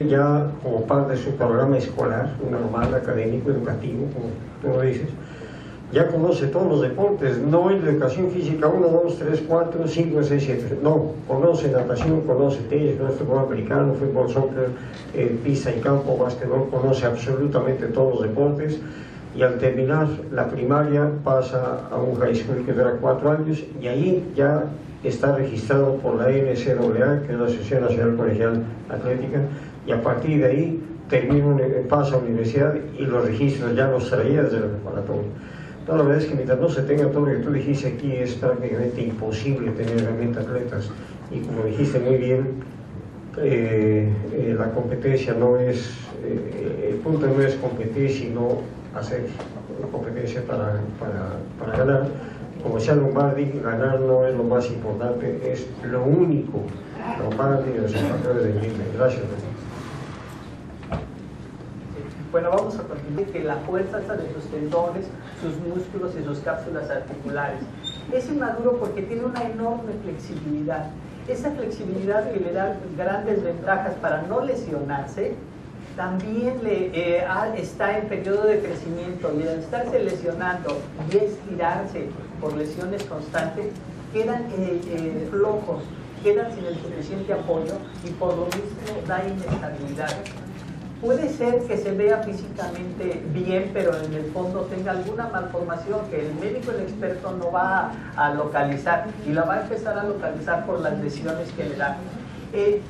ya como parte de su programa escolar, normal, académico, educativo, como tú dices, ya conoce todos los deportes, no es de educación física 1, 2, 3, 4, 5, 6, 7, no, conoce natación, conoce tenis, conoce fútbol americano, fútbol, soccer, pista y campo, básquetbol, conoce absolutamente todos los deportes, y al terminar la primaria pasa a un high school que dura 4 años, y ahí ya está registrado por la NCAA, que es la Asociación Nacional Colegial Atlética, y a partir de ahí pasa a la universidad y los registros ya los traía desde la preparatoria. No, la verdad es que mientras no se tenga todo lo que tú dijiste aquí, es prácticamente imposible tener realmente atletas. Y como dijiste muy bien, la competencia no es, el punto no es competir, sino hacer competencia para ganar. Como decía Lombardi, ganar no es lo más importante, es lo único. Lombardi y los empacadores de Gimli. Gracias. Bueno, vamos a continuar que la fuerza de sus tendones, sus músculos y sus cápsulas articulares. Es inmaduro porque tiene una enorme flexibilidad. Esa flexibilidad que le da grandes ventajas para no lesionarse, también está en periodo de crecimiento, y al estarse lesionando y estirarse por lesiones constantes, quedan flojos, quedan sin el suficiente apoyo y por lo mismo da inestabilidad. Puede ser que se vea físicamente bien, pero en el fondo tenga alguna malformación que el médico, el experto, no va a localizar, y la va a empezar a localizar por las lesiones que le dan.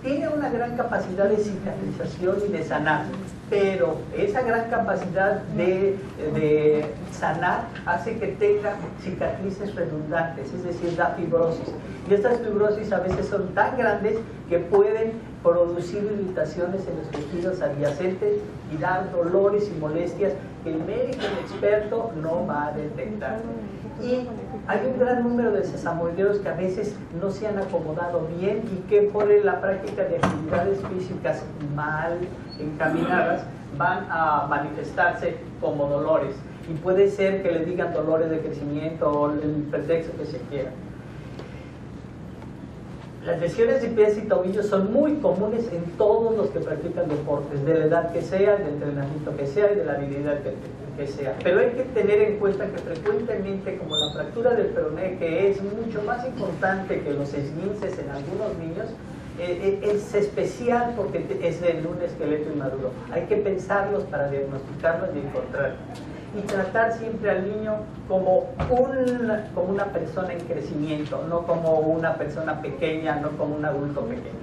Tiene una gran capacidad de cicatrización y de sanar, pero esa gran capacidad de sanar hace que tenga cicatrices redundantes, es decir, da fibrosis. Y estas fibrosis a veces son tan grandes que pueden producir irritaciones en los tejidos adyacentes y dar dolores y molestias que el médico, el experto, no va a detectar. Y hay un gran número de sesamoideos que a veces no se han acomodado bien y que por la práctica de actividades físicas mal encaminadas van a manifestarse como dolores. Y puede ser que le digan dolores de crecimiento o el pretexto que se quiera. Las lesiones de pies y tobillos son muy comunes en todos los que practican deportes, de la edad que sea, del entrenamiento que sea y de la habilidad que sea. Pero hay que tener en cuenta que frecuentemente, como la fractura del peroné, que es mucho más importante que los esguinces en algunos niños, es especial porque es de un esqueleto inmaduro. Hay que pensarlos para diagnosticarlos y encontrarlos. Y tratar siempre al niño como una persona en crecimiento, no como una persona pequeña, no como un adulto pequeño.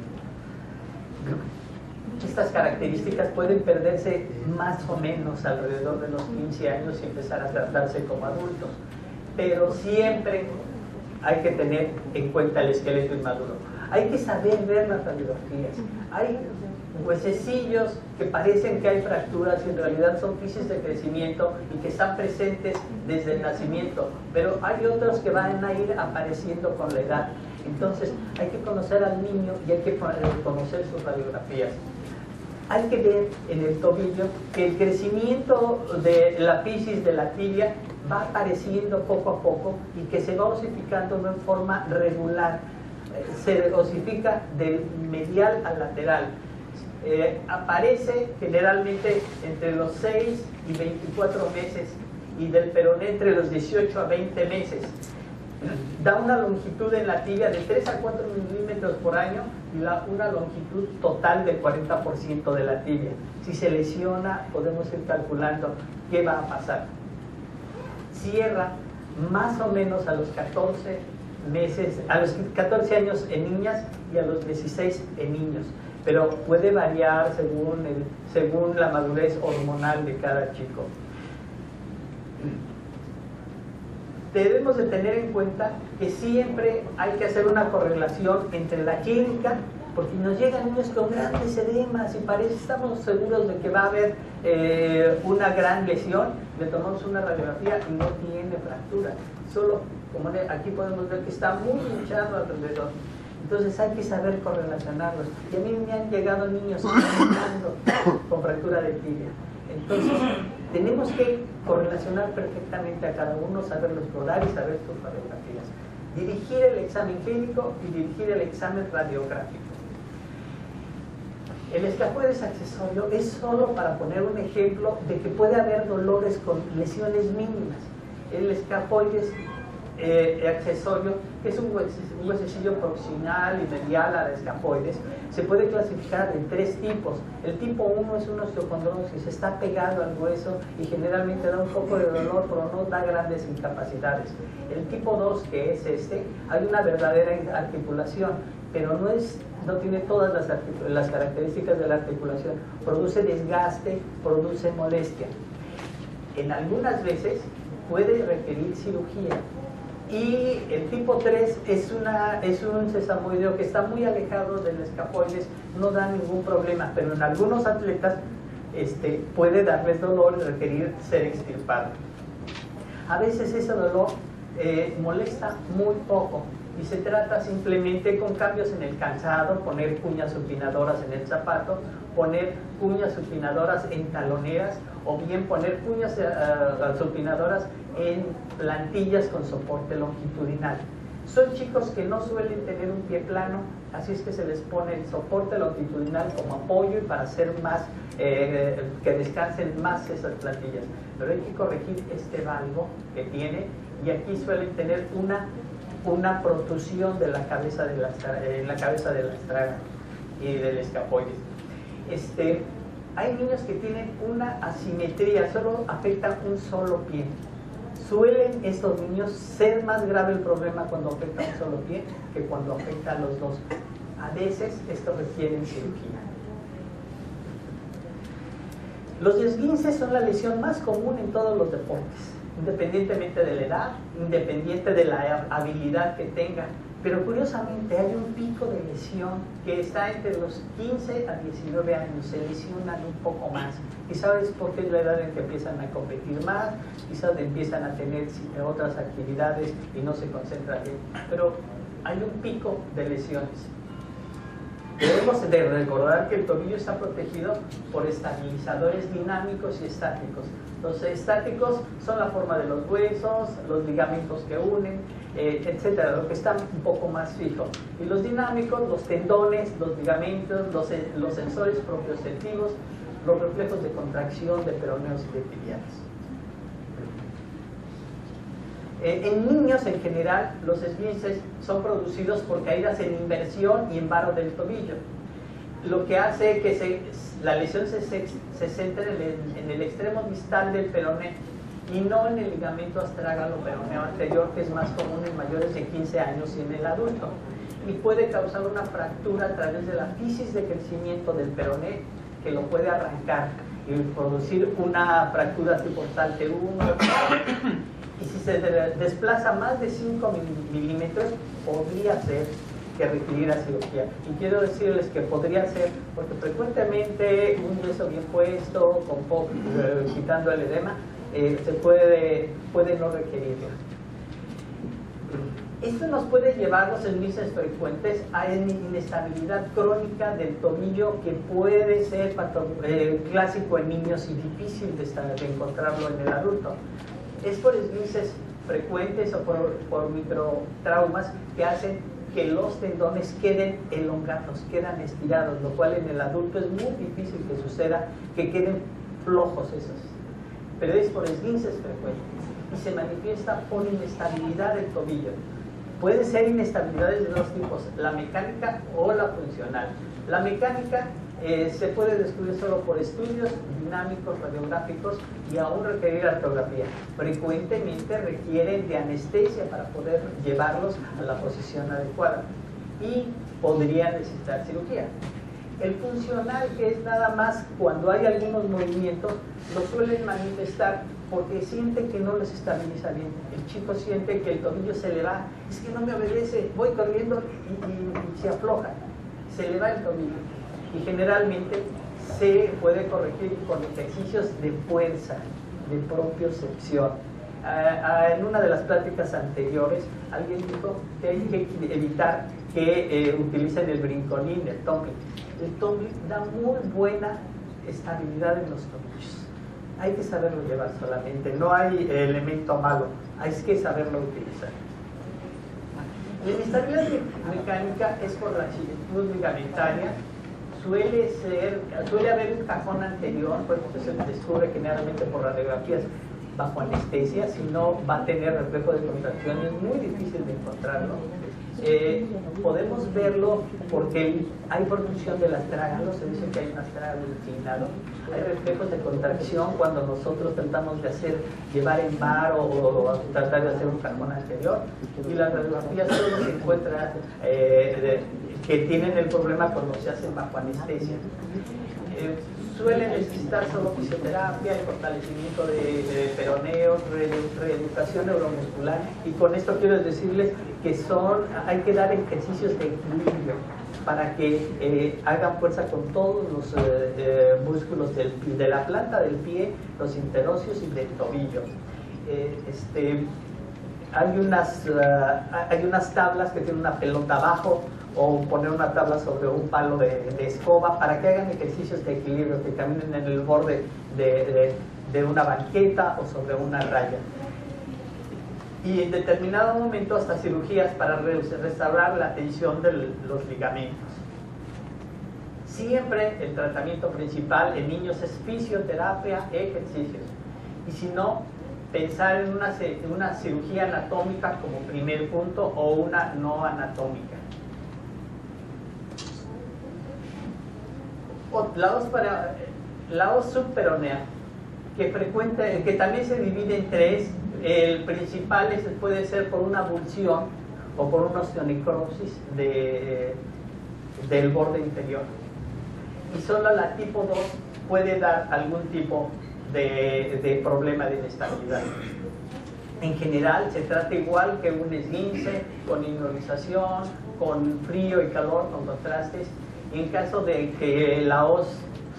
Estas características pueden perderse más o menos alrededor de los 15 años y empezar a tratarse como adultos, pero siempre hay que tener en cuenta el esqueleto inmaduro. Hay que saber ver las radiografías. Hay huesecillos que parecen que hay fracturas y en realidad son fisis de crecimiento y que están presentes desde el nacimiento, pero hay otros que van a ir apareciendo con la edad. Entonces hay que conocer al niño y hay que conocer sus radiografías. Hay que ver en el tobillo que el crecimiento de la fisis de la tibia va apareciendo poco a poco y que se va osificando no en forma regular, se osifica del medial al lateral. Aparece generalmente entre los 6 y 24 meses y del peroné entre los 18 a 20 meses. Da una longitud en la tibia de 3 a 4 milímetros por año y una longitud total del 40% de la tibia. Si se lesiona, podemos ir calculando qué va a pasar. Cierra más o menos a los 14 meses, a los 14 años en niñas y a los 16 en niños, pero puede variar según la madurez hormonal de cada chico. Debemos de tener en cuenta que siempre hay que hacer una correlación entre la clínica, porque nos llegan niños con grandes edemas y estamos seguros de que va a haber una gran lesión, le tomamos una radiografía y no tiene fractura, solo como aquí podemos ver que está muy hinchado alrededor. Entonces hay que saber correlacionarlos. Y a mí me han llegado niños con fractura de tibia. Entonces tenemos que correlacionar perfectamente a cada uno, saberlo explorar y saber sus radiografías. Dirigir el examen clínico y dirigir el examen radiográfico. El escafoides accesorio es solo para poner un ejemplo de que puede haber dolores con lesiones mínimas. El escafoides accesorio, que es un huesecillo proximal y medial al escafoides, se puede clasificar en 3 tipos. El tipo 1 es un osteocondrosis, está pegado al hueso y generalmente da un poco de dolor, pero no da grandes incapacidades. El tipo 2, que es hay una verdadera articulación, pero no tiene todas las características de la articulación. Produce desgaste, produce molestia. En algunas veces puede requerir cirugía. Y el tipo 3 es un sesamoideo que está muy alejado del escafoides, no da ningún problema, pero en algunos atletas puede darles dolor y requerir ser extirpado. A veces ese dolor molesta muy poco y se trata simplemente con cambios en el calzado, poner cuñas supinadoras en el zapato, poner cuñas supinadoras en taloneras o bien poner cuñas supinadoras en plantillas con soporte longitudinal. Son chicos que no suelen tener un pie plano, así es que se les pone el soporte longitudinal como apoyo y para hacer más, que descansen más esas plantillas. Pero hay que corregir este valgo que tiene y aquí suelen tener una protrusión de la cabeza de la estraga y del escafoides. Hay niños que tienen una asimetría, solo afecta un solo pie. Suelen estos niños ser más grave el problema cuando afecta un solo pie que cuando afecta a los dos. A veces esto requiere cirugía. Los esguinces son la lesión más común en todos los deportes, independientemente de la edad, independiente de la habilidad que tengan. Pero curiosamente hay un pico de lesión que está entre los 15 a 19 años, se lesionan un poco más. ¿Y sabes por qué es la edad en que empiezan a competir más? Quizás empiezan a tener otras actividades y no se concentran bien. Pero hay un pico de lesiones. Debemos de recordar que el tobillo está protegido por estabilizadores dinámicos y estáticos. Los estáticos son la forma de los huesos, los ligamentos que unen, etcétera, lo que está un poco más fijo. Y los dinámicos, los tendones, los ligamentos, los sensores propioceptivos, los reflejos de contracción de peroneos y de tibiales. En niños en general, los esguinces son producidos por caídas en inversión y en varo del tobillo, lo que hace que la lesión se centre en el extremo distal del peroné y no en el ligamento astrágalo-peroneo anterior, que es más común en mayores de 15 años y en el adulto, y puede causar una fractura a través de la fisis de crecimiento del peroné, que lo puede arrancar y producir una fractura tipo Salter 1. Y si se desplaza más de 5 milímetros, podría ser que requiriera cirugía. Y quiero decirles que podría ser, porque frecuentemente un hueso bien puesto, quitando el edema, se puede no requerirla. Esto nos puede llevar, los esguinces frecuentes, a inestabilidad crónica del tobillo, que puede ser clásico en niños y difícil de encontrarlo en el adulto. Es por esguinces frecuentes o por microtraumas que hacen que los tendones queden elongados, quedan estirados, lo cual en el adulto es muy difícil que suceda, que queden flojos esos. Pero es por esguinces frecuentes y se manifiesta por inestabilidad del tobillo. Pueden ser inestabilidades de dos tipos, la mecánica o la funcional. La mecánica se puede descubrir solo por estudios dinámicos, radiográficos y aún requerir artrografía. Frecuentemente requieren de anestesia para poder llevarlos a la posición adecuada y podrían necesitar cirugía. El funcional, que es nada más cuando hay algunos movimientos, lo suelen manifestar porque sienten que no les estabiliza bien. El chico siente que el tobillo se le va, es que no me obedece, voy corriendo y se afloja, se le va el tobillo. Y generalmente se puede corregir con ejercicios de fuerza, de propiocepción. En una de las pláticas anteriores, alguien dijo que hay que evitar que utilicen el brincolín, el tumbling. El tumbling da muy buena estabilidad en los tobillos. Hay que saberlo llevar solamente, no hay elemento malo, hay que saberlo utilizar. La inestabilidad mecánica es por la similitud ligamentaria, suele haber un cajón anterior, pues se descubre generalmente por radiografías bajo anestesia, si no va a tener reflejo de contracción, es muy difícil de encontrarlo. Podemos verlo porque hay protrusión del astrágalo, se dice que hay un astrágalo inclinado, hay reflejos de contracción cuando nosotros tratamos de llevar en bar o tratar de hacer un cajón anterior, y las radiografías solo se encuentran que tienen el problema cuando se hacen bajo anestesia. Suele necesitar solo fisioterapia, el fortalecimiento de peroneos, reeducación neuromuscular, y con esto quiero decirles que hay que dar ejercicios de equilibrio para que hagan fuerza con todos los músculos de la planta del pie, los interóseos y del tobillo. Hay unas tablas que tienen una pelota abajo, o poner una tabla sobre un palo de escoba para que hagan ejercicios de equilibrio, que caminen en el borde de una banqueta o sobre una raya. Y en determinado momento hasta cirugías para restaurar la tensión de los ligamentos. Siempre el tratamiento principal en niños es fisioterapia, ejercicios. Y si no, pensar en una cirugía anatómica como primer punto o una no anatómica. La hoz subperonea, que también se divide en tres. El principal puede ser por una abulsión o por una osteonecrosis del borde inferior. Y solo la tipo 2 puede dar algún tipo de problema de inestabilidad. En general se trata igual que un esguince, con inmovilización, con frío y calor, con contrastes. En caso de que la hoz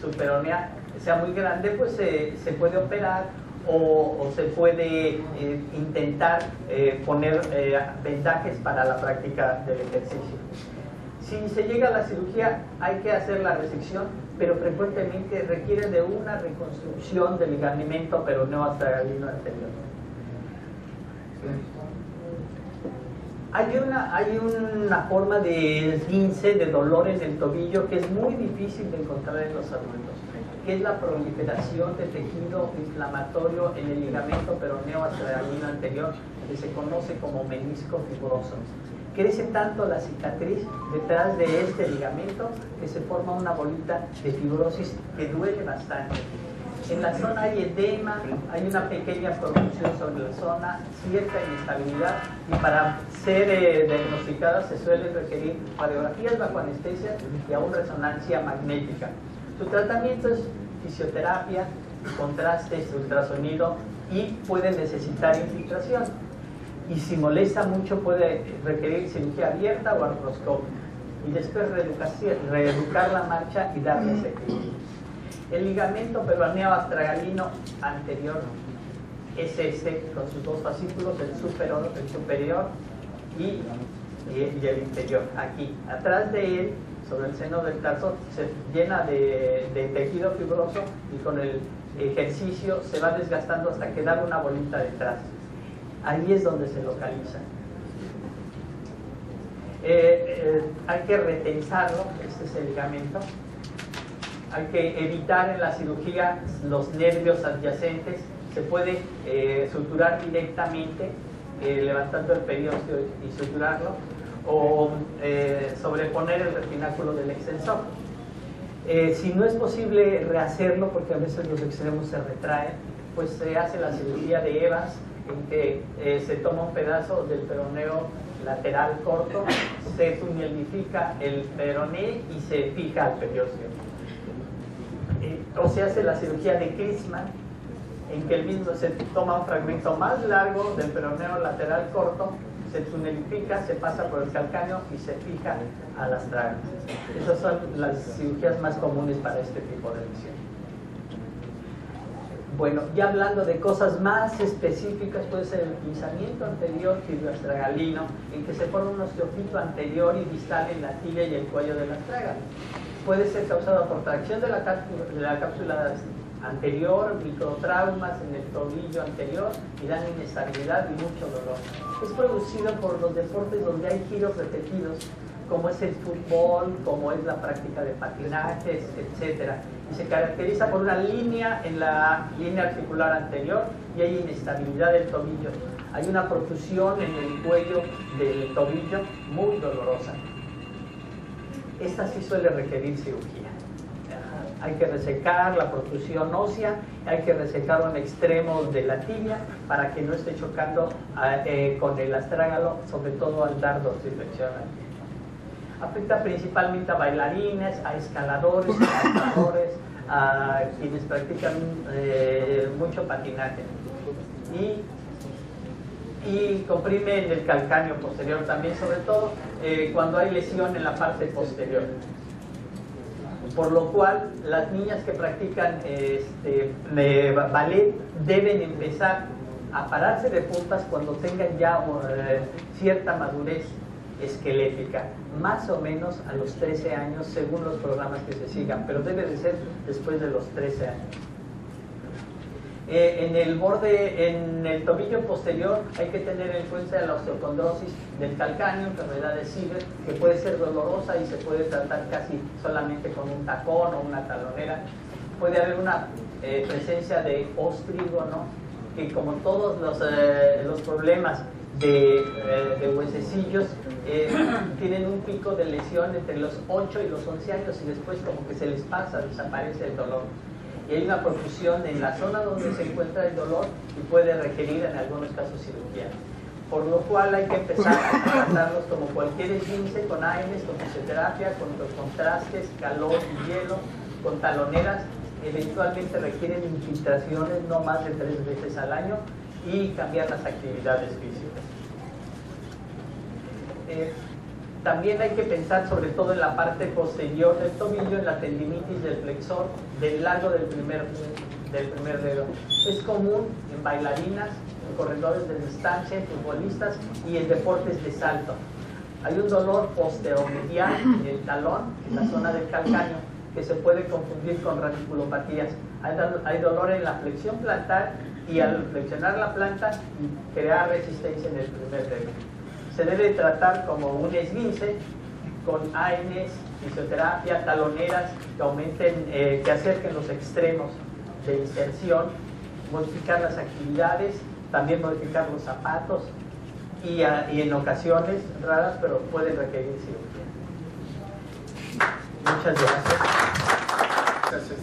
subperonea sea muy grande, pues se puede operar o se puede intentar poner vendajes para la práctica del ejercicio. Si se llega a la cirugía, hay que hacer la resección, pero frecuentemente requiere de una reconstrucción del ligamento peroneo astragalino anterior. Hay una forma de esguince, de dolor en el tobillo, que es muy difícil de encontrar en los adultos, que es la proliferación de tejido inflamatorio en el ligamento peroneo astragalino anterior, que se conoce como menisco fibroso. Crece tanto la cicatriz detrás de este ligamento que se forma una bolita de fibrosis que duele bastante. En la zona hay edema, hay una pequeña protrusión sobre la zona, cierta inestabilidad, y para ser diagnosticada se suelen requerir radiografías bajo anestesia y aún resonancia magnética. Su tratamiento es fisioterapia, contrastes, ultrasonido, y puede necesitar infiltración. Y si molesta mucho puede requerir cirugía abierta o artroscopia, y después reeducar la marcha y darle ese equilibrio. El ligamento peroneo astragalino anterior es con sus dos fascículos, el superior y el inferior. Aquí, atrás de él, sobre el seno del tarso, se llena de tejido fibroso, y con el ejercicio se va desgastando hasta quedar una bolita detrás. Ahí es donde se localiza. Hay que retensarlo, este es el ligamento. Hay que evitar en la cirugía los nervios adyacentes. Se puede suturar directamente, levantando el periósteo y suturarlo, o sobreponer el retináculo del extensor. Si no es posible rehacerlo, porque a veces los extremos se retraen, pues se hace la cirugía de Evans, en que se toma un pedazo del peroneo lateral corto, se tunelifica el peroné y se fija el periósteo. O se hace la cirugía de Christman, en que el mismo se toma un fragmento más largo del peroneo lateral corto, se tunelifica, se pasa por el calcáneo y se fija a las tragas. Esas son las cirugías más comunes para este tipo de lesión. Bueno, ya hablando de cosas más específicas, puede ser el pinzamiento anterior tibioastragalino, en que se forma un osteofito anterior y distal en la tibia y el cuello del astrágalo. Puede ser causado por tracción de la cápsula anterior, microtraumas en el tobillo anterior, y dan inestabilidad y mucho dolor. Es producido por los deportes donde hay giros repetidos, como es el fútbol, como es la práctica de patinajes, etc. Y se caracteriza por una línea en la línea articular anterior y hay inestabilidad del tobillo. Hay una protusión en el cuello del tobillo muy dolorosa. Esta sí suele requerir cirugía. Hay que resecar la protusión ósea, hay que resecar un extremo de la tibia para que no esté chocando con el astrágalo, sobre todo al dar dorsiflexión. Afecta principalmente a bailarines, a escaladores, a saltadores, a quienes practican mucho patinaje. Y comprime en el calcáneo posterior también, sobre todo cuando hay lesión en la parte posterior. Por lo cual, las niñas que practican ballet deben empezar a pararse de puntas cuando tengan ya cierta madurez esquelética, más o menos a los 13 años, según los programas que se sigan, pero debe de ser después de los 13 años. En el tobillo posterior hay que tener en cuenta la osteocondrosis del calcáneo, enfermedad de Sieber, que puede ser dolorosa y se puede tratar casi solamente con un tacón o una talonera. Puede haber una presencia de ostrigo, ¿no? Que como todos los problemas de huesecillos tienen un pico de lesión entre los 8 y los 11 años y después como que se les pasa, desaparece el dolor. Y hay una profusión en la zona donde se encuentra el dolor y puede requerir en algunos casos cirugía. Por lo cual hay que empezar a tratarlos como cualquier esguince, con AINES, con fisioterapia, con contrastes, calor y hielo, con taloneras. Eventualmente requieren infiltraciones no más de 3 veces al año y cambiar las actividades físicas. También hay que pensar sobre todo en la parte posterior del tobillo, en la tendinitis del flexor, del largo del primer dedo. Es común en bailarinas, en corredores de distancia, en futbolistas y en deportes de salto. Hay un dolor posteromedial en el talón, en la zona del calcáneo, que se puede confundir con radiculopatías. Hay dolor en la flexión plantar y al flexionar la planta crear resistencia en el primer dedo. Se debe tratar como un esguince con AINES, fisioterapia, taloneras que aumenten, que acerquen los extremos de inserción, modificar las actividades, también modificar los zapatos y en ocasiones raras, pero pueden requerir cirugía. Muchas gracias. Gracias.